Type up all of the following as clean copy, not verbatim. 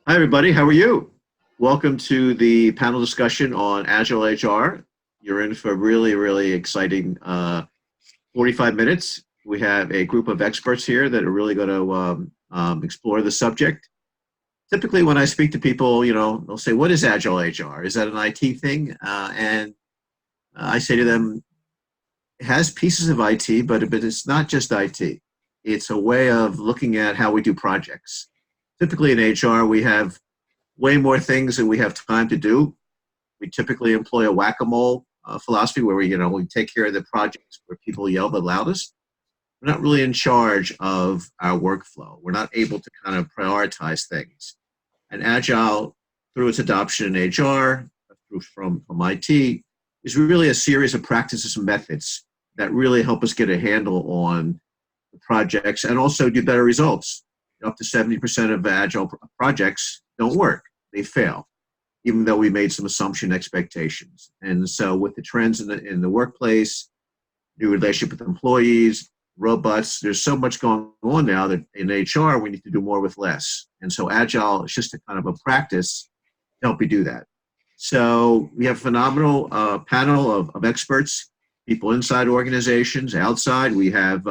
Hi, everybody. How are you? Welcome to the panel discussion on Agile HR. You're in for a really, really exciting 45 minutes. We have a group of experts here that are really going to explore the subject. Typically, when I speak to people, they'll say, what is Agile HR? Is that an IT thing? And I say to them, it has pieces of IT, but it's not just IT. It's a way of looking at how we do projects. Typically in HR, we have way more things than we have time to do. We typically employ a whack-a-mole philosophy where we take care of the projects where people yell the loudest. We're not really in charge of our workflow. We're not able to kind of prioritize things. And Agile, through its adoption in HR, from IT, is really a series of practices and methods that really help us get a handle on the projects and also do better results. Up to 70% of Agile projects don't work. They fail, even though we made some assumption expectations. And so with the trends in the workplace, new relationship with employees, robots, there's so much going on now that in HR, we need to do more with less. And so Agile is just a kind of a practice to help you do that. So we have a phenomenal panel of experts, people inside organizations, outside. We have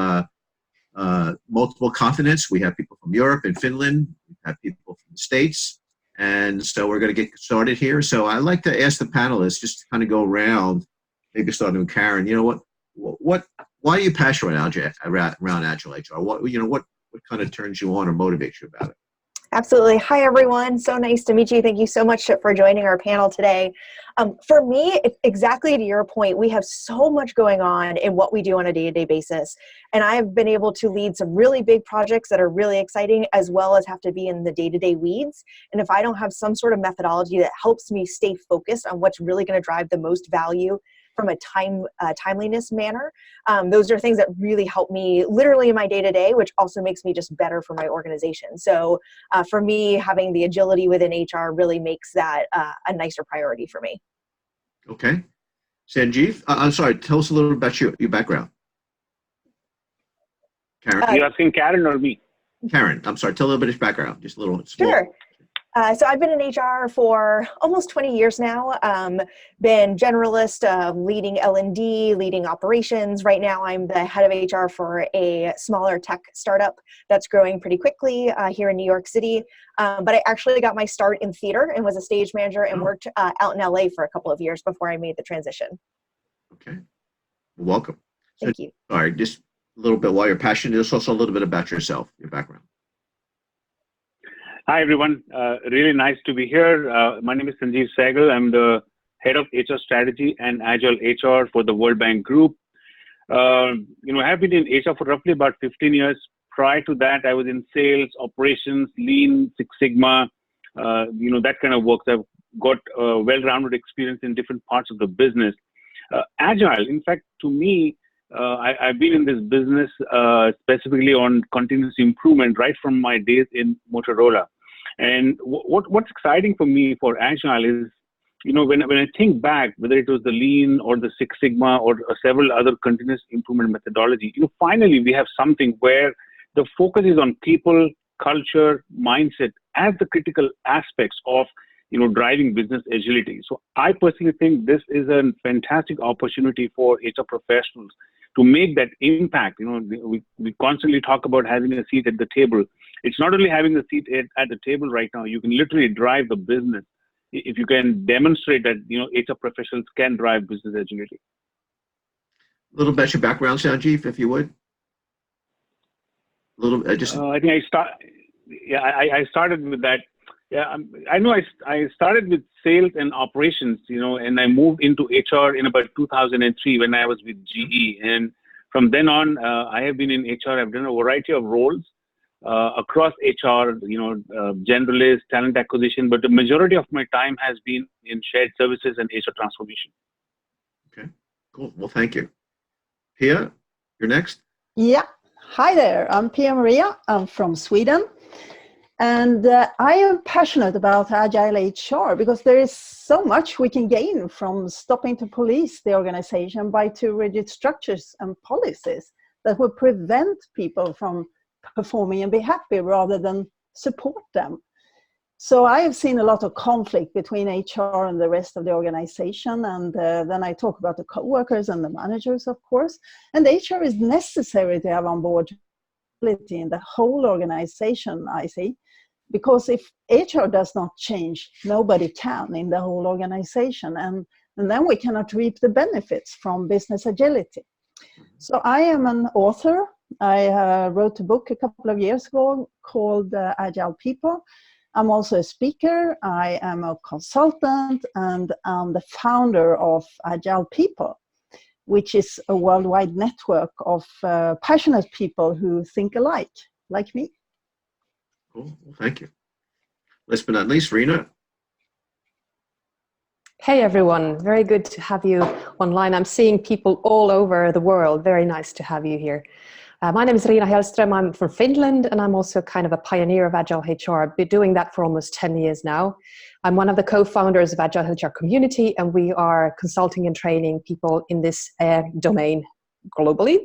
multiple continents. We have people from Europe and Finland. We have people from the States. And so we're going to get started here. So I'd like to ask the panelists just to kind of go around, maybe starting with Karen. Why are you passionate around Agile HR? What kind of turns you on or motivates you about it? Absolutely. Hi, everyone. So nice to meet you. Thank you so much for joining our panel today. For me, exactly to your point, we have so much going on in what we do on a day-to-day basis. And I've been able to lead some really big projects that are really exciting, as well as have to be in the day-to-day weeds. And if I don't have some sort of methodology that helps me stay focused on what's really going to drive the most value from a timeliness manner, those are things that really help me literally in my day-to-day, which also makes me just better for my organization. So for me, having the agility within HR really makes that a nicer priority for me. Okay. Sanjeev, I'm sorry, tell us a little bit about your background. Karen? You're asking Karen or me? Karen, I'm sorry, tell a little bit of your background, just a little small. Sure. So I've been in HR for almost 20 years now, been generalist, leading L&D, leading operations. Right now I'm the head of HR for a smaller tech startup that's growing pretty quickly here in New York City. But I actually got my start in theater and was a stage manager and worked out in LA for a couple of years before I made the transition. Okay, welcome. Thank you. Sorry, just a little bit while you're passionate, just also a little bit about yourself, your background. Hi, everyone. Really nice to be here. My name is Sanjeev Sehgal. I'm the head of HR strategy and Agile HR for the World Bank Group. I have been in HR for roughly about 15 years. Prior to that, I was in sales, operations, Lean, Six Sigma, that kind of work. I've got a well-rounded experience in different parts of the business. Agile, in fact, to me, I've been in this business specifically on continuous improvement right from my days in Motorola. And what's exciting for me for Agile is, when I think back, whether it was the Lean or the Six Sigma or several other continuous improvement methodology, finally we have something where the focus is on people, culture, mindset as the critical aspects of driving business agility. So I personally think this is a fantastic opportunity for HR professionals to make that impact. We constantly talk about having a seat at the table. It's not only having a seat at the table right now. You can literally drive the business if you can demonstrate that HR professionals can drive business agility. A little about your background, Sanjeev, if you would. A little. I think I started with that. Yeah, I know I started with sales and operations, and I moved into HR in about 2003 when I was with GE. And from then on, I have been in HR. I've done a variety of roles across HR, generalist, talent acquisition, but the majority of my time has been in shared services and HR transformation. Okay, cool. Well, thank you. Pia, you're next. Yeah. Hi there. I'm Pia Maria. I'm from Sweden. And I am passionate about Agile HR because there is so much we can gain from stopping to police the organization by too rigid structures and policies that will prevent people from performing and be happy rather than support them. So I have seen a lot of conflict between HR and the rest of the organization. And then I talk about the coworkers and the managers, of course. And HR is necessary to have on board in the whole organization, I see. Because if HR does not change, nobody can in the whole organization. And then we cannot reap the benefits from business agility. So I am an author. I wrote a book a couple of years ago called Agile People. I'm also a speaker, I am a consultant, and I'm the founder of Agile People, which is a worldwide network of passionate people who think alike, like me. Cool. Well, thank you. Last but not least, Rena. Hey everyone, very good to have you online. I'm seeing people all over the world. Very nice to have you here. My name is Rina Hellström. I'm from Finland, and I'm also kind of a pioneer of Agile HR. I've been doing that for almost 10 years now. I'm one of the co-founders of Agile HR community, and we are consulting and training people in this domain globally.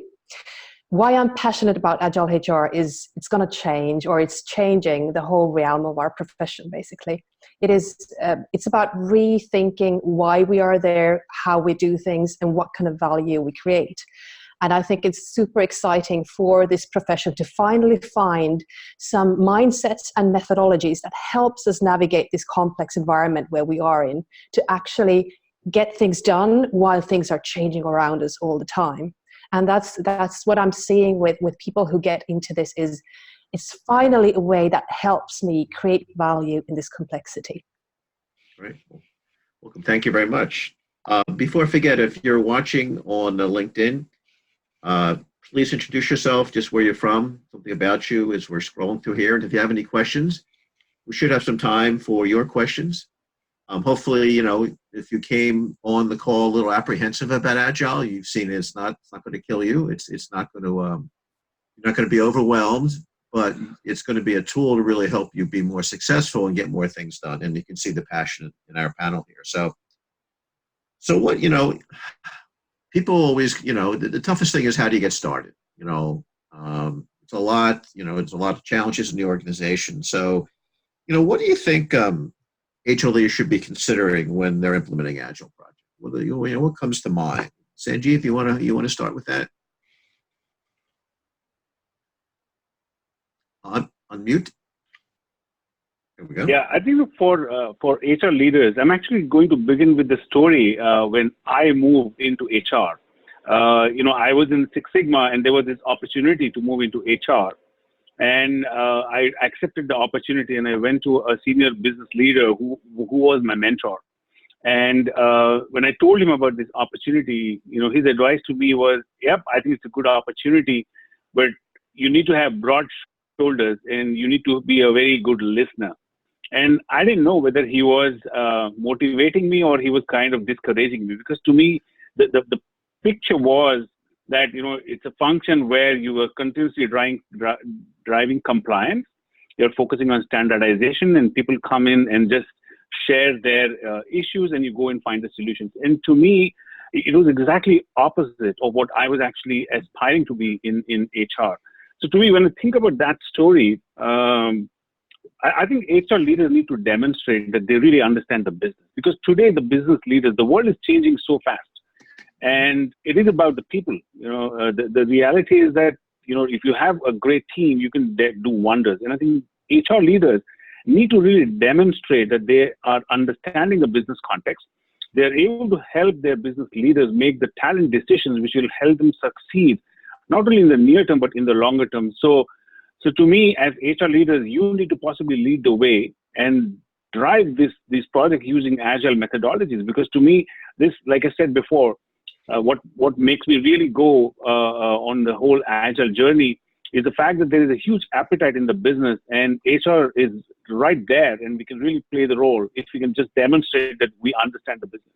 Why I'm passionate about Agile HR is it's going to change, or it's changing the whole realm of our profession, basically. It's about rethinking why we are there, how we do things, and what kind of value we create. And I think it's super exciting for this profession to finally find some mindsets and methodologies that helps us navigate this complex environment where we are in, to actually get things done while things are changing around us all the time. And that's what I'm seeing with people who get into this is it's finally a way that helps me create value in this complexity. Great. Welcome. Thank you very much. Before I forget, if you're watching on LinkedIn, please introduce yourself, just where you're from, something about you as we're scrolling through here. And if you have any questions, we should have some time for your questions. Hopefully, if you came on the call a little apprehensive about Agile, you've seen it's not going to kill you. It's not going to, you're not going to be overwhelmed, but it's going to be a tool to really help you be more successful and get more things done. And you can see the passion in our panel here. So what, people always, the toughest thing is how do you get started? It's a lot, it's a lot of challenges in the organization. So, what do you think HR leaders should be considering when they're implementing Agile projects? What comes to mind? Sanjeev, you want to start with that? Unmute. There we go. Yeah, I think for HR leaders, I'm actually going to begin with the story when I moved into HR. I was in Six Sigma, and there was this opportunity to move into HR. And I accepted the opportunity, and I went to a senior business leader who was my mentor. And when I told him about this opportunity, his advice to me was, yep, I think it's a good opportunity, but you need to have broad shoulders and you need to be a very good listener. And I didn't know whether he was motivating me or he was kind of discouraging me, because to me, the picture was that, it's a function where you are continuously driving compliance. You're focusing on standardization, and people come in and just share their issues, and you go and find the solutions. And to me, it was exactly opposite of what I was actually aspiring to be in HR. So to me, when I think about that story, I think HR leaders need to demonstrate that they really understand the business, because today the business leaders, the world is changing so fast, and it is about the people. The reality is that, if you have a great team, you can do wonders. And I think HR leaders need to really demonstrate that they are understanding the business context. They're able to help their business leaders make the talent decisions which will help them succeed, not only in the near term, but in the longer term. So to me, as HR leaders, you need to possibly lead the way and drive this project using Agile methodologies. Because to me, this, like I said before, what makes me really go on the whole Agile journey is the fact that there is a huge appetite in the business, and HR is right there, and we can really play the role if we can just demonstrate that we understand the business.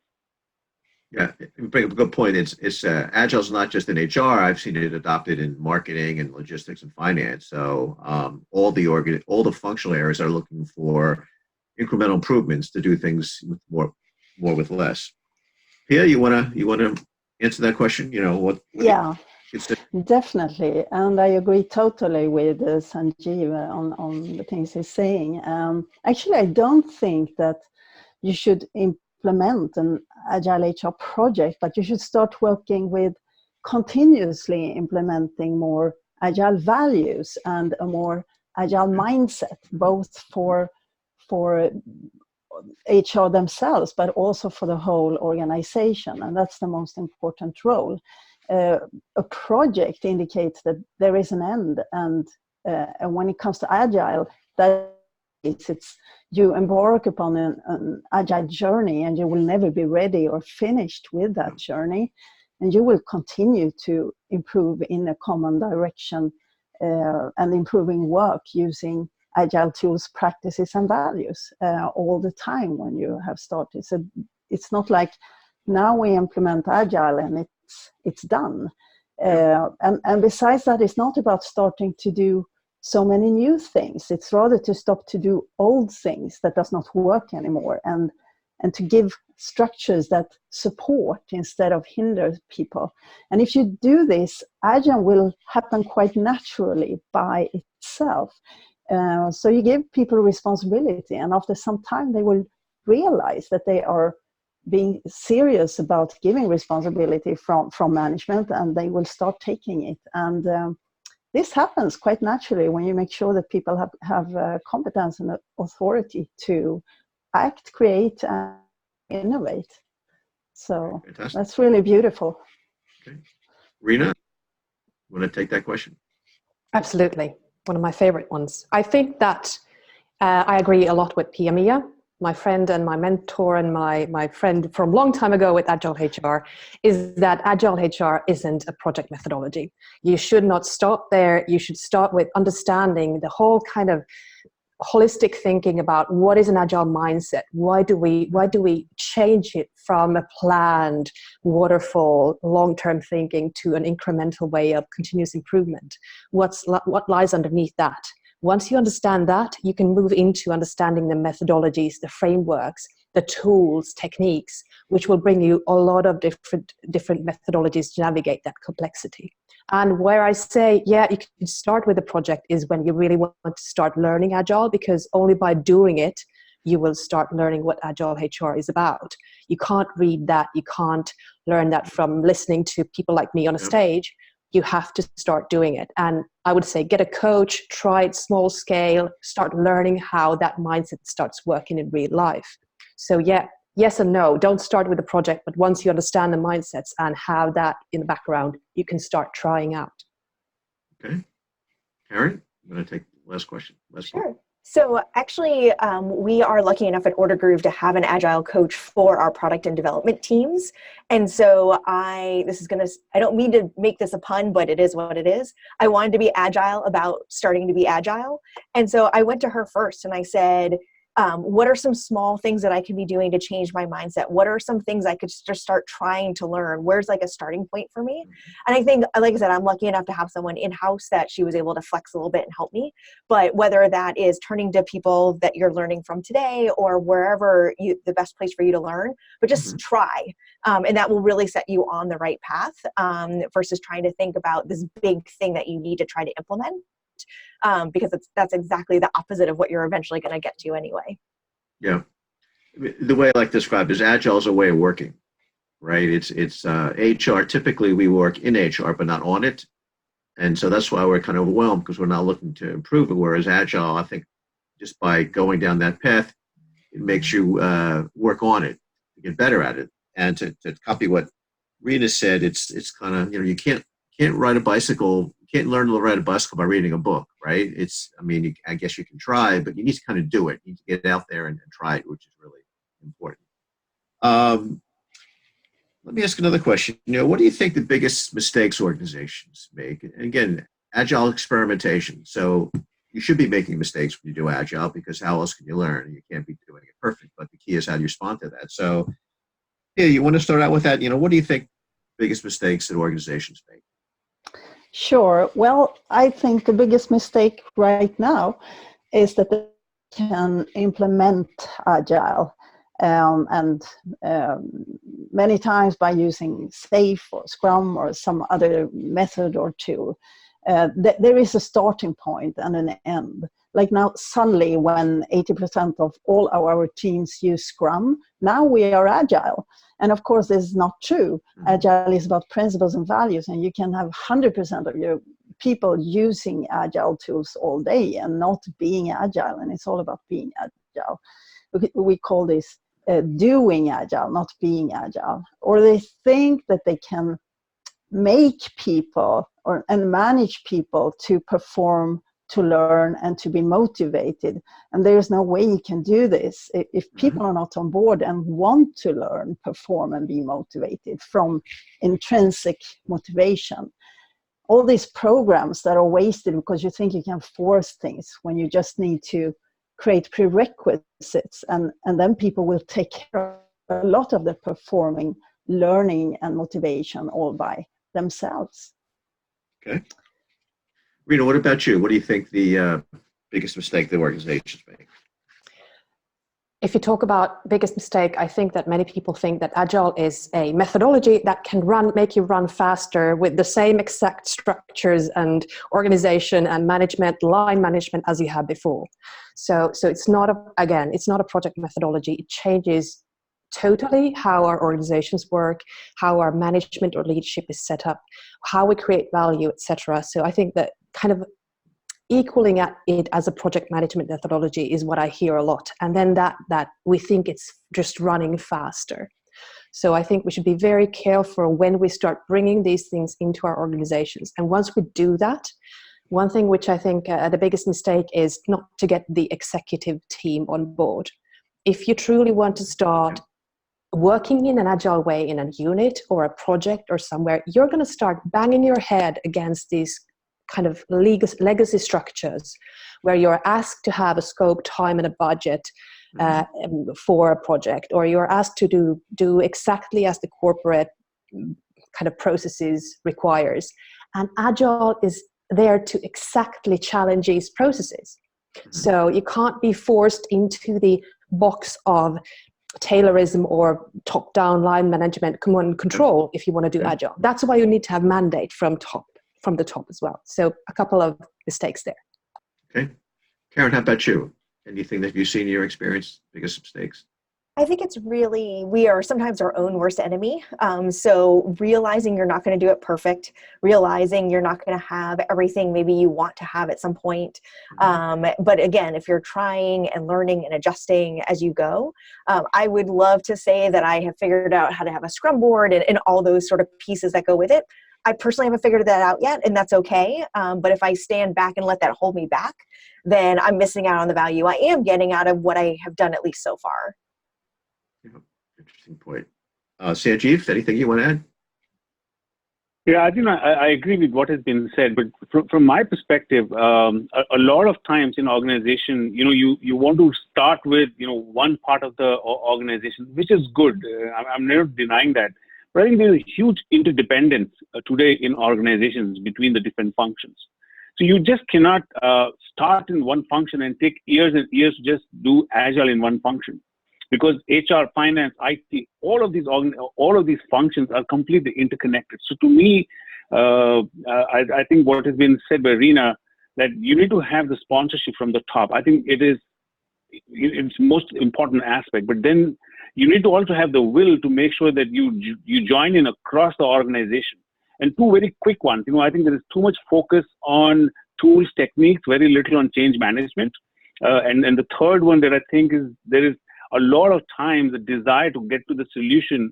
Yeah, you bring up a good point. It's Agile is not just in HR. I've seen it adopted in marketing and logistics and finance. So all the functional areas are looking for incremental improvements to do things with more with less. Pia, you wanna answer that question? Yeah. consider? Definitely, and I agree totally with Sanjeev on the things he's saying. Actually, I don't think that you should implement an Agile HR project, but you should start working with continuously implementing more Agile values and a more Agile mindset, both for HR themselves, but also for the whole organization. And that's the most important role. A project indicates that there is an end. And when it comes to Agile, that it's you embark upon an Agile journey, and you will never be ready or finished with that journey. And you will continue to improve in a common direction and improving work using Agile tools, practices, and values all the time when you have started. So it's not like now we implement Agile and it's done. And besides that, it's not about starting to do so many new things. It's rather to stop to do old things that does not work anymore, and to give structures that support instead of hinder people. And if you do this, Agile will happen quite naturally by itself. So you give people responsibility, and after some time they will realize that they are being serious about giving responsibility from management, and they will start taking it. And this happens quite naturally when you make sure that people have competence and authority to act, create, and innovate. So Fantastic. that's really beautiful. Okay. Rena, want to take that question? Absolutely. One of my favorite ones. I think that I agree a lot with Pia Mia, my friend and my mentor and my friend from a long time ago with Agile HR, is that Agile HR isn't a project methodology. You should not stop there. You should start with understanding the whole kind of holistic thinking about what is an Agile mindset. Why do we change it from a planned waterfall long-term thinking to an incremental way of continuous improvement? What lies underneath that? Once you understand that, you can move into understanding the methodologies, the frameworks, the tools, techniques, which will bring you a lot of different methodologies to navigate that complexity. And where I say, yeah, you can start with a project is when you really want to start learning Agile, because only by doing it, you will start learning what Agile HR is about. You can't read that. You can't learn that from listening to people like me on a stage. You have to start doing it. And I would say get a coach, try it small scale, start learning how that mindset starts working in real life. So yeah, yes and no, don't start with a project, but once you understand the mindsets and have that in the background, you can start trying out. Okay. Karen, I'm going to take the last question. Sure. So actually, we are lucky enough at Order Groove to have an Agile coach for our product and development teams. And so I don't mean to make this a pun, but it is what it is. I wanted to be Agile about starting to be Agile. And so I went to her first and I said, what are some small things that I can be doing to change my mindset? What are some things I could just start trying to learn? Where's like a starting point for me? And I think, like I said, I'm lucky enough to have someone in-house that she was able to flex a little bit and help me. But whether that is turning to people that you're learning from today or wherever the best place for you to learn, but just try. And that will really set you on the right path versus trying to think about this big thing that you need to try to implement. Because that's exactly the opposite of what you're eventually going to get to anyway. Yeah. The way I like to describe it is Agile is a way of working, right? It's HR. Typically, we work in HR, but not on it. And so that's why we're kind of overwhelmed, because we're not looking to improve it. Whereas Agile, I think just by going down that path, it makes you work on it, to get better at it. And to copy what Rena said, it's kind of, you can't ride a bicycle. You can't learn to ride a bicycle by reading a book, right? I guess you can try, but you need to kind of do it. You need to get out there and try it, which is really important. Let me ask another question. What do you think the biggest mistakes organizations make? And again, Agile experimentation. So you should be making mistakes when you do Agile, because how else can you learn? You can't be doing it perfect, but the key is how do you respond to that? So yeah, you want to start out with that? What do you think biggest mistakes that organizations make? Sure. Well, I think the biggest mistake right now is that they can implement Agile and many times by using SAFe or Scrum or some other method or tool. There is a starting point and an end. Like now, suddenly, when 80% of all our teams use Scrum, now we are Agile. And of course, this is not true. Agile is about principles and values, and you can have 100% of your people using Agile tools all day and not being Agile, and it's all about being Agile. We call this doing Agile, not being Agile. Or they think that they can make people and manage people to perform, to learn, and to be motivated. And there is no way you can do this if people are not on board and want to learn, perform, and be motivated from intrinsic motivation. All these programs that are wasted because you think you can force things when you just need to create prerequisites, and then people will take care of a lot of the performing, learning, and motivation all by themselves. Okay. Rena, what about you? What do you think the biggest mistake the organizations make? If you talk about biggest mistake, I think that many people think that Agile is a methodology that can make you run faster with the same exact structures and organization and management, line management as you had before. So it's not it's not a project methodology. It changes totally how our organizations work, how our management or leadership is set up, how we create value, etc. So I think that kind of equaling at it as a project management methodology is what I hear a lot. And then that we think it's just running faster. So I think we should be very careful when we start bringing these things into our organizations. And once we do that, one thing which I think the biggest mistake is not to get the executive team on board. If you truly want to start working in an agile way in a unit or a project or somewhere, you're going to start banging your head against these kind of legacy structures where you're asked to have a scope, time, and a budget for a project, or you're asked to do exactly as the corporate kind of processes requires. And Agile is there to exactly challenge these processes. So you can't be forced into the box of Taylorism or top-down line management, command and control if you want to do Agile. That's why you need to have mandate from the top as well. So a couple of mistakes there. Okay. Karen, how about you? Anything that you've seen in your experience, biggest mistakes? I think it's really, we are sometimes our own worst enemy. So realizing you're not going to do it perfect, realizing you're not going to have everything maybe you want to have at some point. But again, if you're trying and learning and adjusting as you go, I would love to say that I have figured out how to have a Scrum board and all those sort of pieces that go with it. I personally haven't figured that out yet, and that's okay. But if I stand back and let that hold me back, then I'm missing out on the value I am getting out of what I have done at least so far. Interesting point. Sanjeev, anything you want to add? Yeah, I think I agree with what has been said, but from my perspective, a lot of times in organization, you want to start with, one part of the organization, which is good. I'm never denying that. But I think there's a huge interdependence today in organizations between the different functions. So you just cannot start in one function and take years and years to just do Agile in one function. Because HR, finance, IT, all of these functions are completely interconnected. So to me, I think what has been said by Rena, that you need to have the sponsorship from the top. I think it's most important aspect. But then you need to also have the will to make sure that you join in across the organization. And two very quick ones. I think there is too much focus on tools, techniques, very little on change management. And the third one that I think is there is a lot of times the desire to get to the solution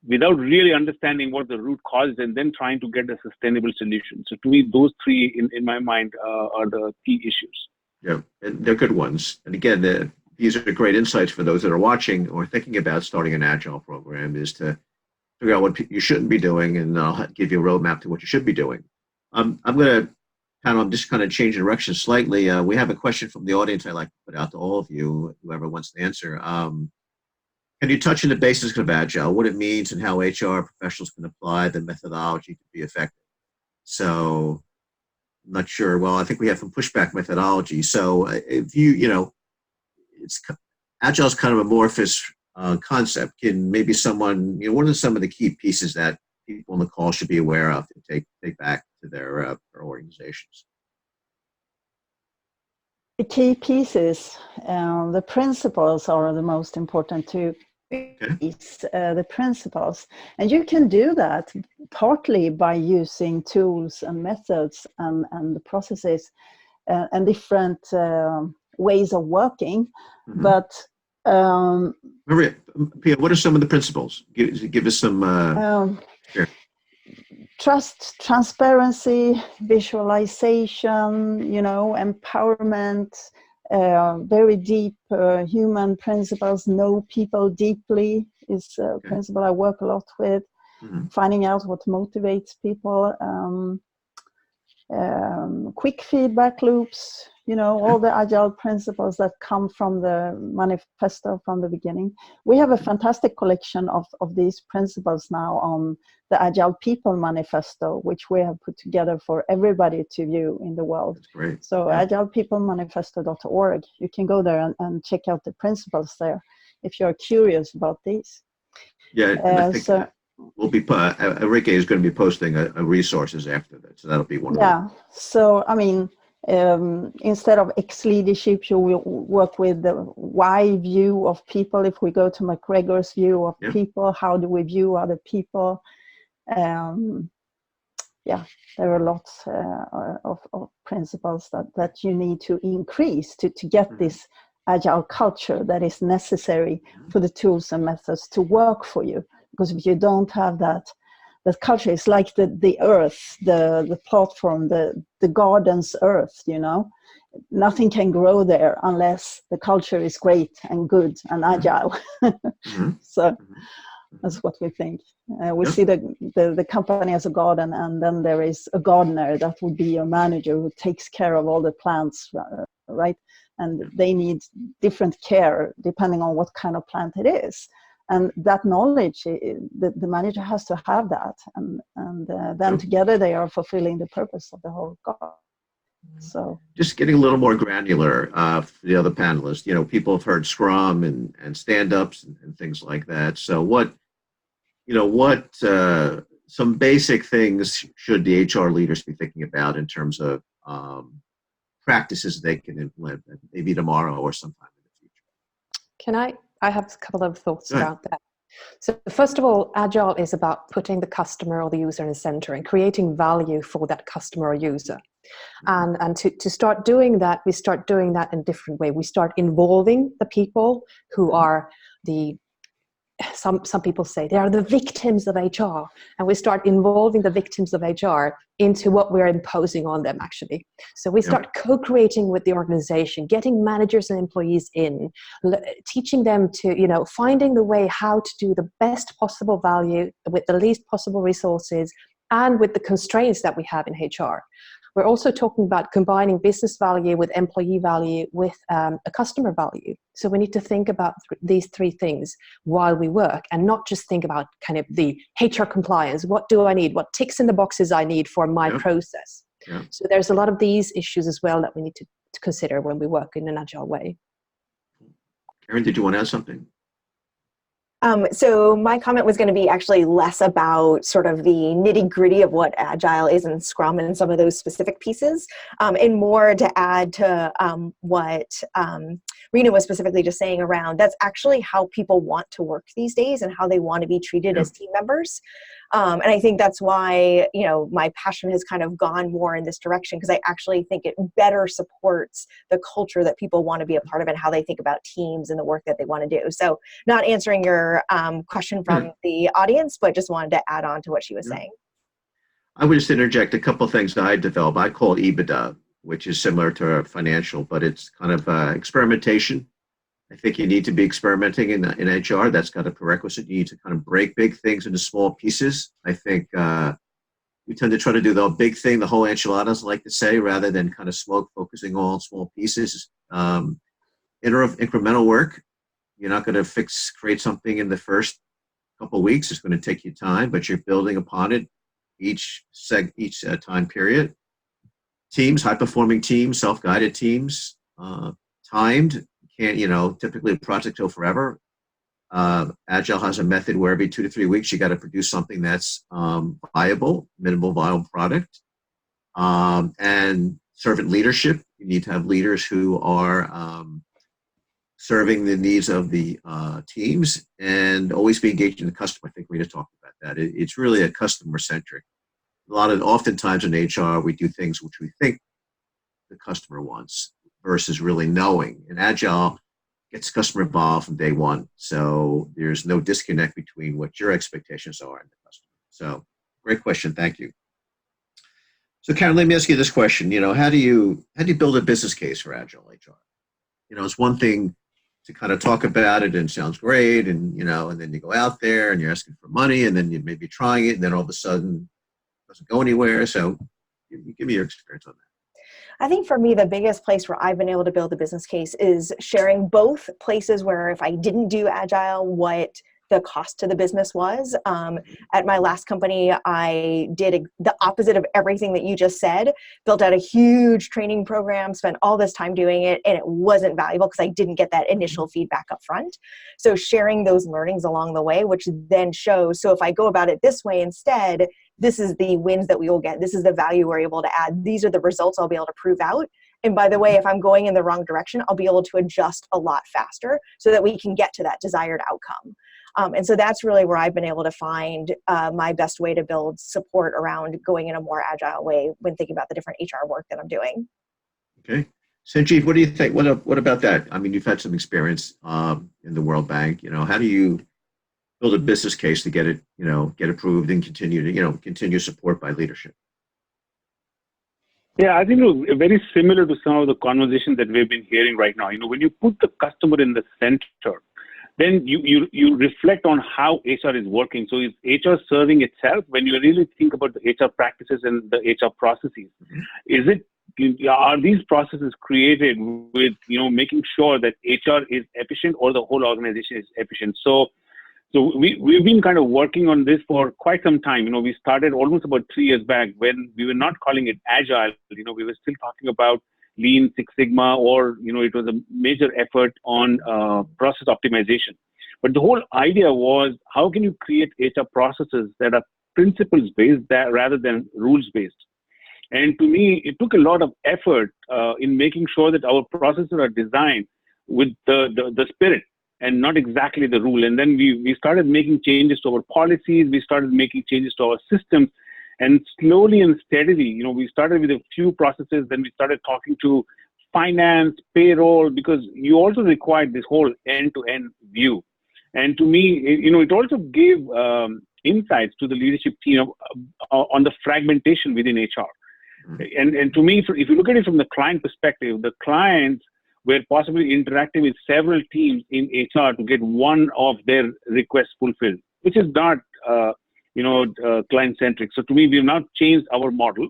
without really understanding what the root cause is and then trying to get a sustainable solution. So to me, those three in my mind are the key issues. Yeah, and they're good ones. And again, these are great insights for those that are watching or thinking about starting an Agile program, is to figure out what you shouldn't be doing, and I'll give you a roadmap to what you should be doing. I'm just kind of change direction slightly. We have a question from the audience I'd like to put out to all of you, whoever wants to answer. Can you touch on the basics of Agile, what it means and how HR professionals can apply the methodology to be effective? So I'm not sure. Well, I think we have some pushback methodology. So if Agile is kind of amorphous concept, can maybe someone, what are some of the key pieces that people on the call should be aware of to take back to their organizations? The key pieces, the principles are the most important to the principles, and you can do that partly by using tools and methods and the processes and different ways of working. Mm-hmm. But Maria, Pia, what are some of the principles? Give us some. Sure. Trust, transparency, visualization, empowerment, very deep human principles. Know people deeply is a principle I work a lot with. Mm-hmm. Finding out what motivates people. Quick feedback loops, all the agile principles that come from the manifesto from the beginning. We have a fantastic collection of these principles now on the Agile People Manifesto, which we have put together for everybody to view in the world. That's great. So agilepeoplemanifesto.org, you can go there and check out the principles there if you're curious about these. Yeah, I think we'll be, Enrique is going to be posting resources after that, so that'll be one of them. Yeah, so instead of X leadership, you will work with the Y view of people. If we go to McGregor's view of people, how do we view other people? There are lots of principles that you need to increase to get this agile culture that is necessary for the tools and methods to work for you. Because if you don't have that culture, it's like the earth, the platform, the garden's earth, Nothing can grow there unless the culture is great and good and agile. So that's what we think. We see the company as a garden, and then there is a gardener that would be a manager who takes care of all the plants, right? And they need different care depending on what kind of plant it is. And that knowledge, the manager has to have that. And then together they are fulfilling the purpose of the whole garden. So just getting a little more granular for the other panelists, people have heard Scrum and stand-ups and things like that. So what some basic things should the HR leaders be thinking about in terms of practices they can implement maybe tomorrow or sometime in the future? I have a couple of thoughts about that. So first of all, Agile is about putting the customer or the user in the center and creating value for that customer or user. And to start doing that, we start doing that in a different way. We start involving the people who are some people say they are the victims of HR, and we start involving the victims of HR into what we're imposing on them, actually. So we start co-creating with the organization, getting managers and employees in, teaching them to, finding the way how to do the best possible value with the least possible resources and with the constraints that we have in HR. We're also talking about combining business value with employee value with a customer value. So we need to think about these three things while we work, and not just think about kind of the HR compliance. What do I need? What ticks in the boxes I need for my process? Yeah. So there's a lot of these issues as well that we need to consider when we work in an agile way. Karen, did you want to add something? So my comment was going to be actually less about sort of the nitty gritty of what Agile is and Scrum and some of those specific pieces, and more to add to what Rena was specifically just saying around that's actually how people want to work these days and how they want to be treated as team members. And I think that's why, my passion has kind of gone more in this direction, because I actually think it better supports the culture that people want to be a part of and how they think about teams and the work that they want to do. So not answering your question from the audience, but just wanted to add on to what she was saying. I would just interject a couple of things that I developed. I call EBITDA, which is similar to financial, but it's kind of experimentation. I think you need to be experimenting in HR. That's got a prerequisite. You need to kind of break big things into small pieces. I think we tend to try to do the big thing, the whole enchiladas, like to say, rather than kind of focusing on small pieces. Incremental work. You're not going to create something in the first couple of weeks. It's going to take you time, but you're building upon it each time period. Teams, high-performing teams, self-guided teams, timed. Can't, typically a project go forever. Agile has a method where every 2 to 3 weeks you got to produce something that's viable, minimal viable product, and servant leadership. You need to have leaders who are serving the needs of the teams and always be engaging the customer. I think we just talked about that. It's really a customer centric. Oftentimes in HR, we do things which we think the customer wants versus really knowing. And Agile gets customer involved from day one. So there's no disconnect between what your expectations are and the customer. So great question. Thank you. So Karen, let me ask you this question. How do you build a business case for Agile HR? It's one thing to kind of talk about it and it sounds great. And, and then you go out there and you're asking for money and then you may be trying it. And then all of a sudden it doesn't go anywhere. So give me your experience on that. I think for me, the biggest place where I've been able to build a business case is sharing both places where if I didn't do Agile, what the cost to the business was. At my last company, I did the opposite of everything that you just said, built out a huge training program, spent all this time doing it, and it wasn't valuable because I didn't get that initial feedback up front. So sharing those learnings along the way, which then shows, so if I go about it this way instead, this is the wins that we will get. This is the value we're able to add. These are the results I'll be able to prove out. And by the way, if I'm going in the wrong direction, I'll be able to adjust a lot faster so that we can get to that desired outcome. And so that's really where I've been able to find my best way to build support around going in a more agile way when thinking about the different HR work that I'm doing. Okay. Sanjeev, what do you think? What about that? I mean, you've had some experience in the World Bank. How do you build a business case to get it, get approved and continue support by leadership? Yeah, I think very similar to some of the conversations that we've been hearing right now. When you put the customer in the center, then you reflect on how HR is working. So is HR serving itself? When you really think about the HR practices and the HR processes, are these processes created with making sure that HR is efficient or the whole organization is efficient? So we've been kind of working on this for quite some time. We started almost about 3 years back when we were not calling it Agile. We were still talking about Lean, Six Sigma, or, it was a major effort on process optimization. But the whole idea was, how can you create HR processes that are principles-based rather than rules-based? And to me, it took a lot of effort in making sure that our processes are designed with the spirit and not exactly the rule. And then we started making changes to our policies. We started making changes to our systems. And slowly and steadily, we started with a few processes, then we started talking to finance, payroll, because you also required this whole end-to-end view. And to me, it also gave insights to the leadership team on the fragmentation within HR. And to me, if you look at it from the client perspective, the clients were possibly interacting with several teams in HR to get one of their requests fulfilled, which is not client-centric. So to me, we've now changed our model.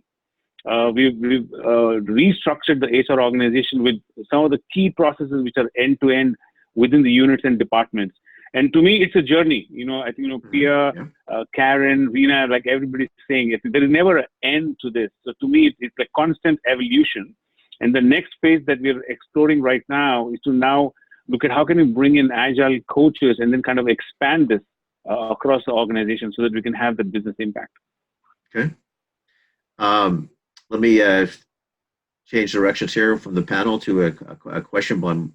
We've restructured the HR organization with some of the key processes which are end-to-end within the units and departments. And to me, it's a journey. I think, Pia, Karen, Reena, like everybody's saying, there is never an end to this. So to me, it's a constant evolution. And the next phase that we're exploring right now is to now look at how can we bring in agile coaches and then kind of expand this across the organization so that we can have the business impact. Okay. Let me change directions here from the panel to a question by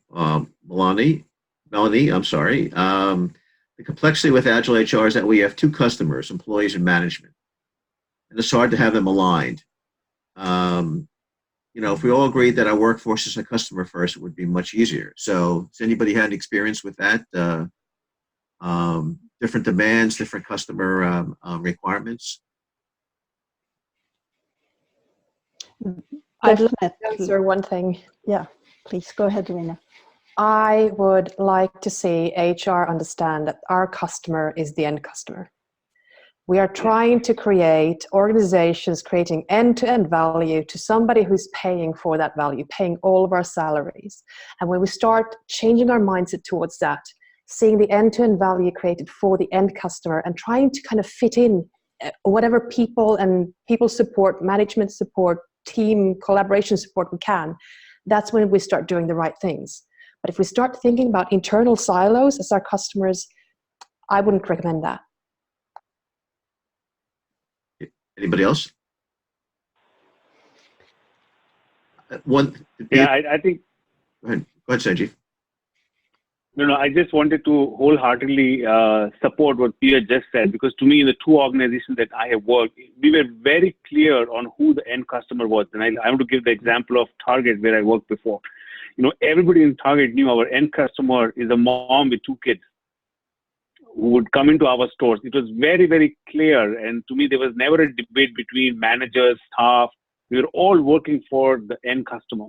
Melanie, I'm sorry. The complexity with Agile HR is that we have two customers, employees and management, and it's hard to have them aligned. If we all agreed that our workforce is a customer first, it would be much easier. So has anybody had experience with that? Different demands, different customer requirements? I'd like to answer one thing. Yeah, please go ahead, Reena. I would like to see HR understand that our customer is the end customer. We are trying to create organizations creating end-to-end value to somebody who's paying for that value, paying all of our salaries. And when we start changing our mindset towards that, seeing the end-to-end value created for the end customer and trying to kind of fit in whatever people support, management support, team collaboration support we can, that's when we start doing the right things. But if we start thinking about internal silos as our customers, I wouldn't recommend that. Anybody else? I think. Go ahead, Sanjeev. No, I just wanted to wholeheartedly support what Pia just said, because to me, in the two organizations that I have worked, we were very clear on who the end customer was. And I want to give the example of Target, where I worked before. Everybody in Target knew our end customer is a mom with two kids who would come into our stores. It was very, very clear. And to me, there was never a debate between managers, staff. We were all working for the end customer.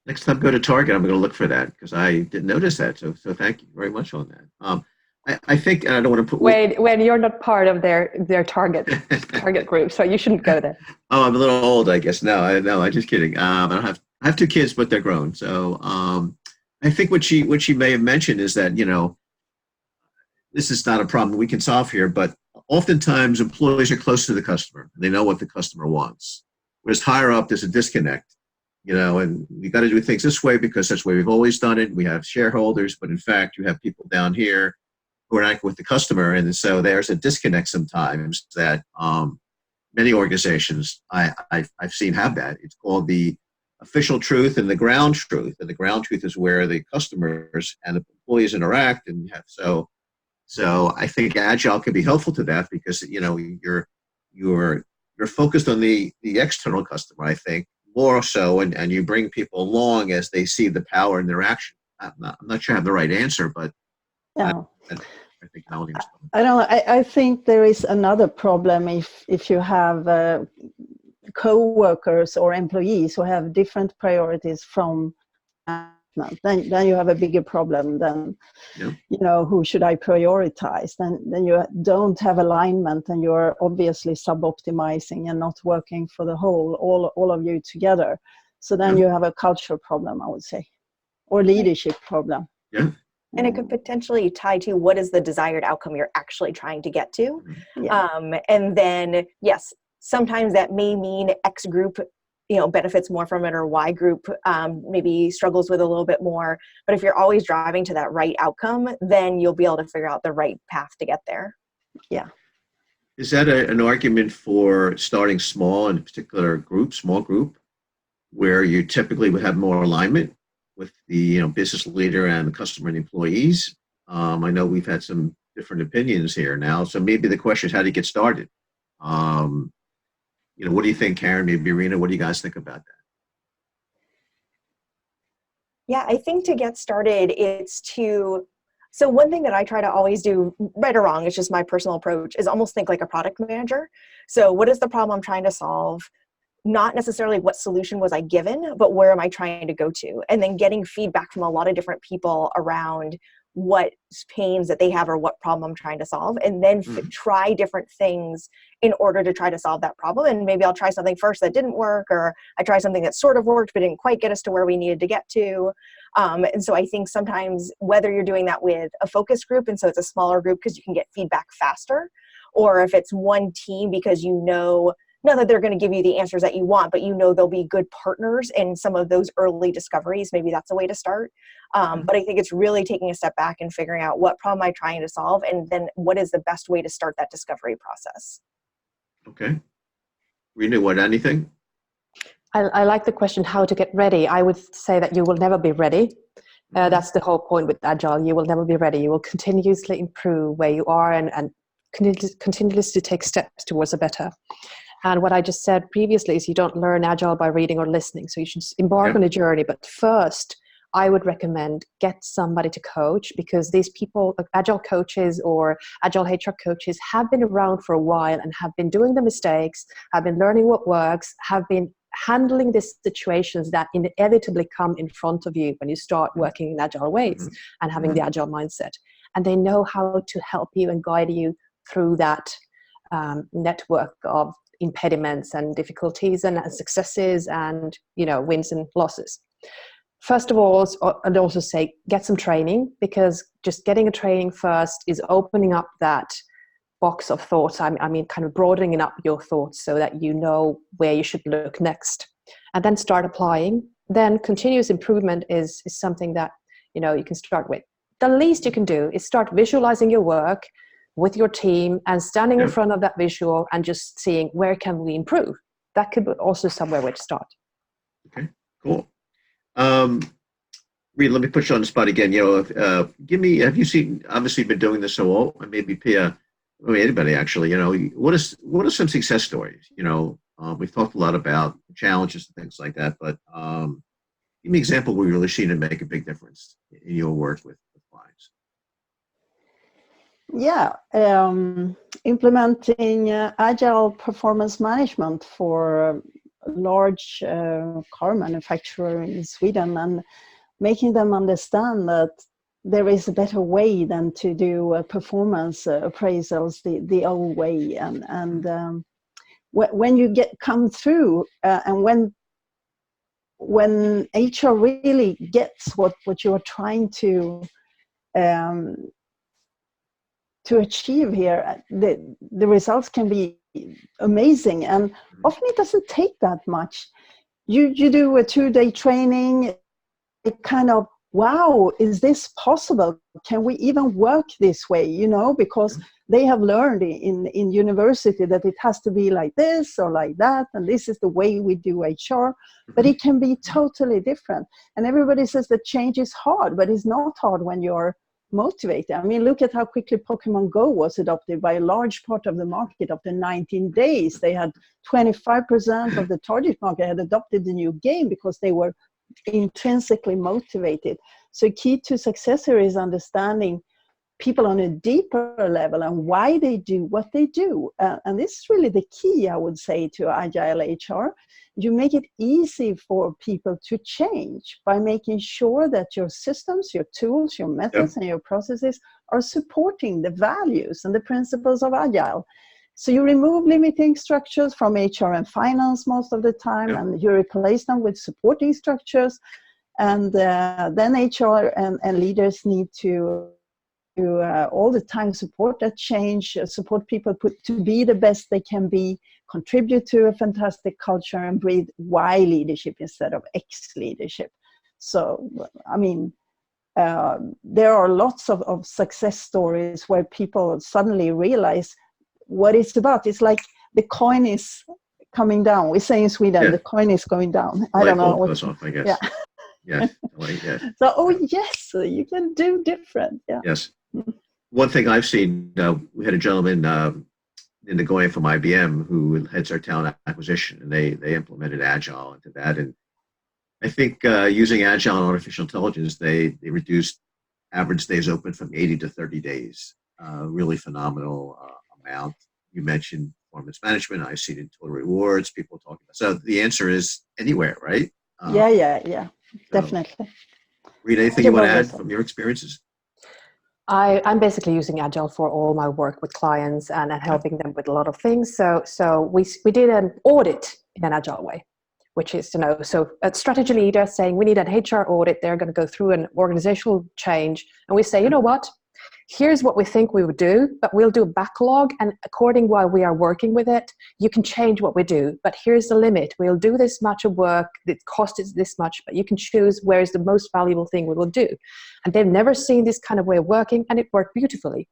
Next time, go to Target. I'm going to look for that because I didn't notice that. So thank you very much on that. I think, and I don't want to put. When you're not part of their target group, so you shouldn't go there. Oh, I'm a little old, I guess. No, I'm just kidding. I have two kids, but they're grown. So I think what she may have mentioned is that this is not a problem we can solve here, but oftentimes employees are close to the customer. They know what the customer wants. Whereas higher up, there's a disconnect. And we got to do things this way because that's the way we've always done it. We have shareholders, but in fact, you have people down here who are not with the customer. And so there's a disconnect sometimes that many organizations I've seen have that. It's called the official truth and the ground truth. And the ground truth is where the customers and the employees interact. And so I think Agile can be helpful to that because, you're focused on the external customer, I think, more so, and you bring people along as they see the power in their action. I'm not sure I have the right answer, but No. I think Melanie was coming. I don't know. I think there is another problem if you have co-workers or employees who have different priorities from management. Then you have a bigger problem than, who should I prioritize? Then you don't have alignment and you're obviously sub-optimizing and not working for the whole, all of you together. So then you have a cultural problem, I would say, or leadership problem. Yeah. And it could potentially tie to what is the desired outcome you're actually trying to get to. Yeah. And then, yes, sometimes that may mean X group, benefits more from it, or Y group maybe struggles with a little bit more. But if you're always driving to that right outcome, then you'll be able to figure out the right path to get there. Yeah. Is that an argument for starting small, in a particular small group, where you typically would have more alignment with the business leader and the customer and employees? I know we've had some different opinions here now, so maybe the question is how do you get started? What do you think, Karen? Maybe Irina, what do you guys think about that? Yeah, I think to get started, so one thing that I try to always do, right or wrong, it's just my personal approach, is almost think like a product manager. So what is the problem I'm trying to solve? Not necessarily what solution was I given, but where am I trying to go to? And then getting feedback from a lot of different people around what pains that they have or what problem I'm trying to solve, and then try different things in order to try to solve that problem. And maybe I'll try something first that didn't work, or I try something that sort of worked but didn't quite get us to where we needed to get to. And so I think sometimes whether you're doing that with a focus group, and so it's a smaller group because you can get feedback faster, or if it's one team because not that they're going to give you the answers that you want, but they'll be good partners in some of those early discoveries. Maybe that's a way to start. But I think it's really taking a step back and figuring out what problem I'm trying to solve, and then what is the best way to start that discovery process. Okay. Rena, anything? I like the question, how to get ready. I would say that you will never be ready. That's the whole point with Agile. You will never be ready. You will continuously improve where you are and continuously take steps towards a better. And what I just said previously is you don't learn Agile by reading or listening. So you should embark on a journey. But first, I would recommend get somebody to coach, because these people, like Agile coaches or Agile HR coaches, have been around for a while and have been doing the mistakes, have been learning what works, have been handling these situations that inevitably come in front of you when you start working in Agile ways and having the Agile mindset. And they know how to help you and guide you through that network of impediments and difficulties and successes and wins and losses. First of all, I'd also say get some training, because just getting a training first is opening up that box of thoughts. I mean, kind of broadening up your thoughts so that you know where you should look next, and then start applying. then continuous improvement is something that, you can start with. The least you can do is start visualizing your work with your team and standing in front of that visual and just seeing where can we improve. That could be also somewhere where to start. Okay, cool. Reed, let me put you on the spot again. Have you seen, obviously you've been doing this so long, and maybe Pia, anybody actually, what are some success stories? We've talked a lot about challenges and things like that, but give me an example where you've really seen it make a big difference in your work with clients. Yeah, implementing agile performance management for a large car manufacturer in Sweden, and making them understand that there is a better way than to do performance appraisals the old way. And when you come through, and when HR really gets what you're trying to achieve here, the results can be amazing, and often it doesn't take that much. You do a 2-day training, it kind of, wow, is this possible? Can we even work this way? Because they have learned in university that it has to be like this or like that, and this is the way we do HR, but it can be totally different. And everybody says that change is hard, but it's not hard when you're motivated. I mean, look at how quickly Pokemon Go was adopted by a large part of the market. After 19 days, they had 25% of the target market had adopted the new game because they were intrinsically motivated. So key to success here is understanding people on a deeper level and why they do what they do. And this is really the key, I would say, to Agile HR. You make it easy for people to change by making sure that your systems, your tools, your methods, and your processes are supporting the values and the principles of Agile. So you remove limiting structures from HR and finance most of the time, and you replace them with supporting structures. And then HR and leaders need to all the time support that change, support people to be the best they can be, contribute to a fantastic culture, and breathe Y leadership instead of X leadership. So, I mean, there are lots of success stories where people suddenly realize what it's about. It's like the coin is coming down. We say in Sweden, the coin is going down. I don't know. Goes off, I guess. Yeah. Yes. So, yes, you can do different. Yeah. Yes. One thing I've seen, we had a gentleman in the going from IBM who heads our talent acquisition, and they implemented Agile into that. And I think using Agile and artificial intelligence, they reduced average days open from 80 to 30 days. Really phenomenal amount. You mentioned performance management. I've seen it in total rewards, people talking about. So the answer is anywhere, right? Yeah. Definitely. Read, anything you want to add from your experiences? I'm basically using Agile for all my work with clients and helping them with a lot of things. So we did an audit in an Agile way, which is, so a strategy leader saying we need an HR audit. They're going to go through an organizational change. And we say, you know what? Here's what we think we would do, but we'll do a backlog, and according while we are working with it, you can change what we do, but here's the limit. We'll do this much of work, the cost is this much, but you can choose where is the most valuable thing we will do. And they've never seen this kind of way of working, and it worked beautifully.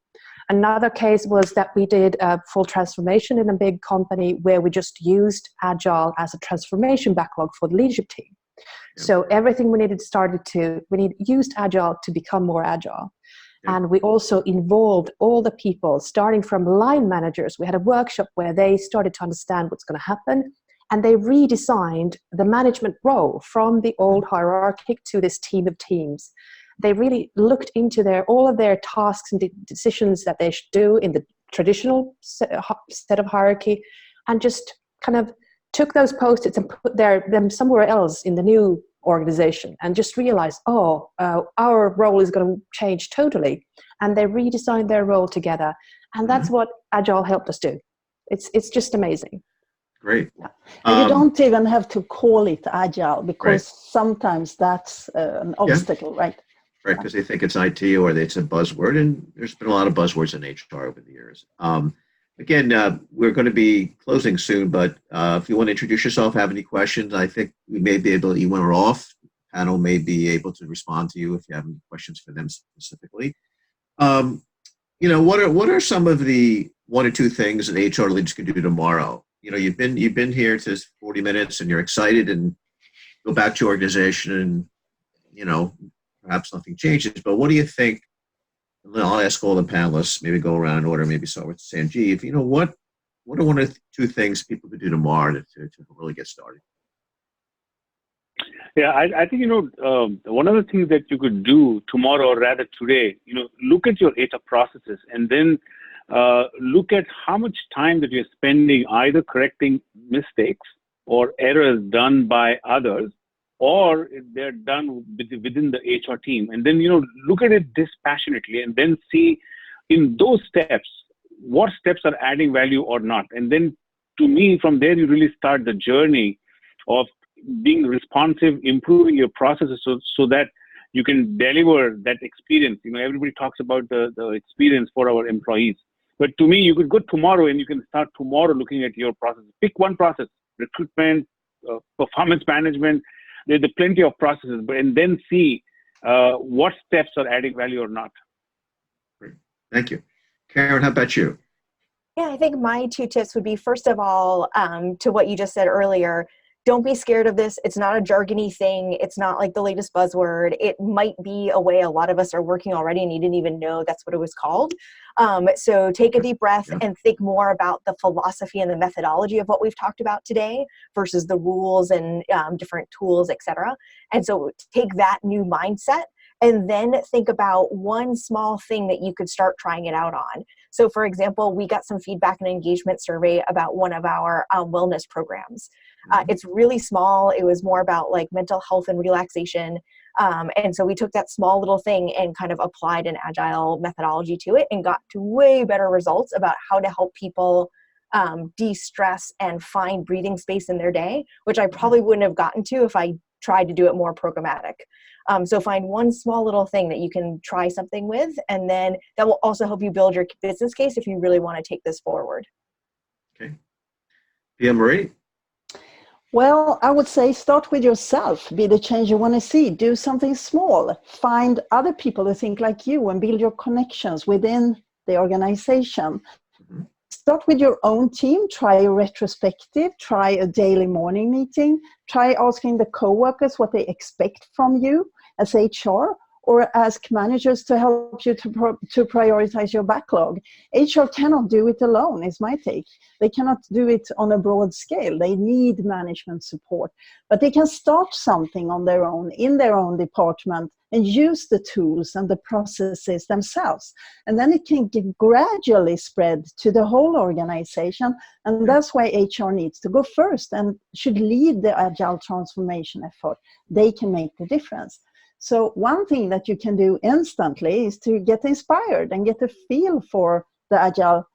Another case was that we did a full transformation in a big company where we just used Agile as a transformation backlog for the leadership team. So everything we used Agile to become more agile. And we also involved all the people, starting from line managers. We had a workshop where they started to understand what's going to happen, and they redesigned the management role from the old hierarchic to this team of teams. They really looked into all of their tasks and decisions that they should do in the traditional set of hierarchy, and just kind of took those post-its and put them somewhere else in the new organization, and just realized, our role is going to change totally. And they redesigned their role together. And that's what Agile helped us do. It's just amazing. Great. And you don't even have to call it Agile, because sometimes that's an obstacle, right? Right, because they think it's IT or it's a buzzword, and there's been a lot of buzzwords in HR over the years. Again, we're going to be closing soon, but if you want to introduce yourself, have any questions, I think we may be able to, you when we're off, the panel may be able to respond to you if you have any questions for them specifically. What are some of the one or two things that HR leaders can do tomorrow? You've been here to 40 minutes and you're excited and go back to your organization and, perhaps nothing changes, but what do you think? I'll ask all the panelists, maybe go around in order, maybe start with Sanjeev. What are one or two things people could do tomorrow to really get started? Yeah, I think, one of the things that you could do tomorrow, or rather today, look at your HR processes and then look at how much time that you're spending either correcting mistakes or errors done by others, or if they're done within the HR team. And then, look at it dispassionately and then see in those steps, what steps are adding value or not. And then to me, from there, you really start the journey of being responsive, improving your processes so that you can deliver that experience. Everybody talks about the experience for our employees. But to me, you could go tomorrow and you can start tomorrow looking at your process. Pick one process: recruitment, performance management. There's plenty of processes, and then see what steps are adding value or not. Great. Thank you. Karen, how about you? Yeah, I think my two tips would be, first of all, to what you just said earlier, don't be scared of this. It's not a jargony thing. It's not like the latest buzzword. It might be a way a lot of us are working already and you didn't even know that's what it was called. So take a deep breath and think more about the philosophy and the methodology of what we've talked about today versus the rules and different tools, etc. And so take that new mindset and then think about one small thing that you could start trying it out on. So for example, we got some feedback and engagement survey about one of our wellness programs. It's really small. It was more about like mental health and relaxation. And so we took that small little thing and kind of applied an agile methodology to it and got to way better results about how to help people de-stress and find breathing space in their day, which I probably wouldn't have gotten to if I tried to do it more programmatic. So find one small little thing that you can try something with, and then that will also help you build your business case if you really want to take this forward. Okay. Pia Marie? Well, I would say start with yourself. Be the change you want to see. Do something small. Find other people who think like you and build your connections within the organization. Mm-hmm. Start with your own team. Try a retrospective. Try a daily morning meeting. Try asking the coworkers what they expect from you as HR, or ask managers to help you to prioritize your backlog. HR cannot do it alone, is my take. They cannot do it on a broad scale. They need management support. But they can start something on their own, in their own department, and use the tools and the processes themselves. And then it can gradually spread to the whole organization. And that's why HR needs to go first and should lead the agile transformation effort. They can make the difference. So one thing that you can do instantly is to get inspired and get a feel for the agile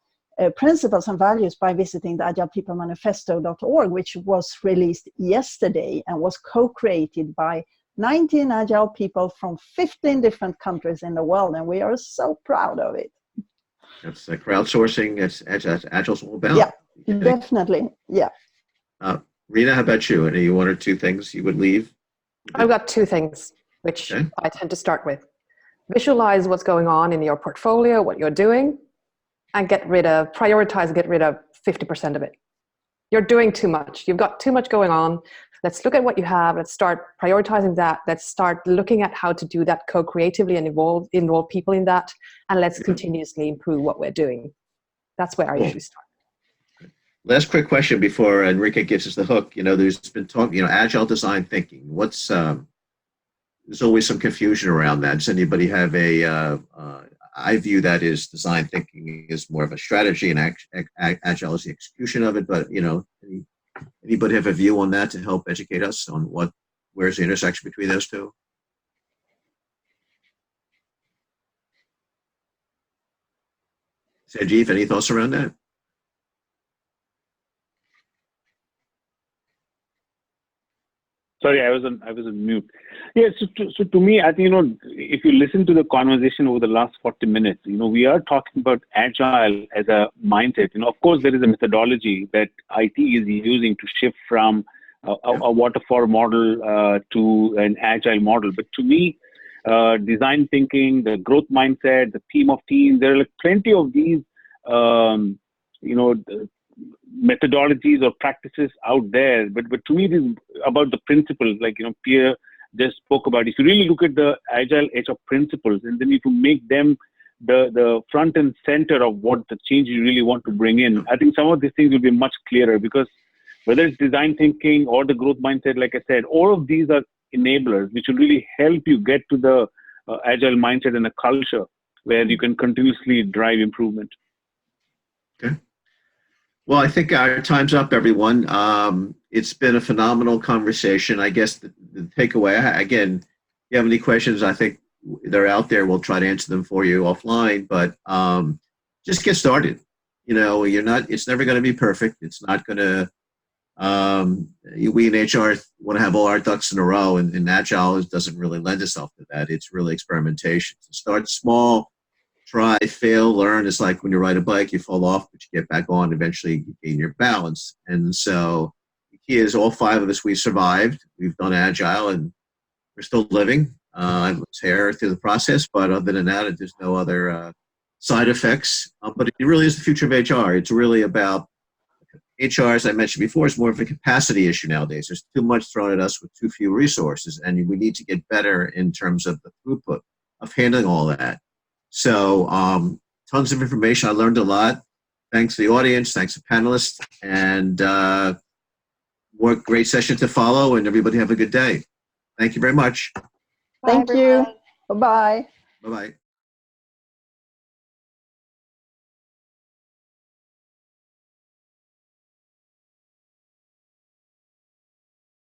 principles and values by visiting the agilepeoplemanifesto.org, which was released yesterday and was co-created by 19 agile people from 15 different countries in the world, and we are so proud of it. That's crowdsourcing. That's Agile's all about. Yeah, definitely. Yeah. Rena, how about you? Any one or two things you would leave? I've got two things, which I tend to start with. Visualize what's going on in your portfolio, what you're doing, and prioritize and get rid of 50% of it. You're doing too much. You've got too much going on. Let's look at what you have. Let's start prioritizing that. Let's start looking at how to do that co-creatively and involve people in that. And let's continuously improve what we're doing. That's where I usually start. Last quick question before Enrique gives us the hook. There's been talk, agile design thinking. There's always some confusion around that. Does anybody have I view that as design thinking is more of a strategy and agile is the execution of it. But, anybody have a view on that to help educate us on where's the intersection between those two? Sanjeev, any thoughts around that? Sorry, I was on mute. Yeah, so to me, I think, if you listen to the conversation over the last 40 minutes, we are talking about agile as a mindset. Of course, there is a methodology that IT is using to shift from a waterfall model to an agile model. But to me, design thinking, the growth mindset, the team of teams, there are like plenty of these, methodologies or practices out there. But to me, it is about the principles, like, Pierre just spoke about. If you really look at the Agile HR principles, and then if you make them the front and center of what the change you really want to bring in, I think some of these things will be much clearer, because whether it's design thinking or the growth mindset, like I said, all of these are enablers which will really help you get to the agile mindset and a culture where you can continuously drive improvement. Okay. Well, I think our time's up, everyone. It's been a phenomenal conversation. I guess the takeaway, again, if you have any questions, I think they're out there. We'll try to answer them for you offline, but just get started. It's never going to be perfect. It's not going to, we in HR want to have all our ducks in a row, and Agile doesn't really lend itself to that. It's really experimentation. So start small. Try, fail, learn. It's like when you ride a bike, you fall off, but you get back on. Eventually, you gain your balance. And so the key is all 5 of us, we survived. We've done Agile, and we're still living. I was here through the process, but other than that, there's no other side effects. But it really is the future of HR. It's really about HR, as I mentioned before, is more of a capacity issue nowadays. There's too much thrown at us with too few resources, and we need to get better in terms of the throughput of handling all that. So tons of information. I learned a lot. Thanks to the audience. Thanks to panelists. And more great session to follow. And everybody have a good day. Thank you very much. Thank you. Bye-bye. Bye-bye.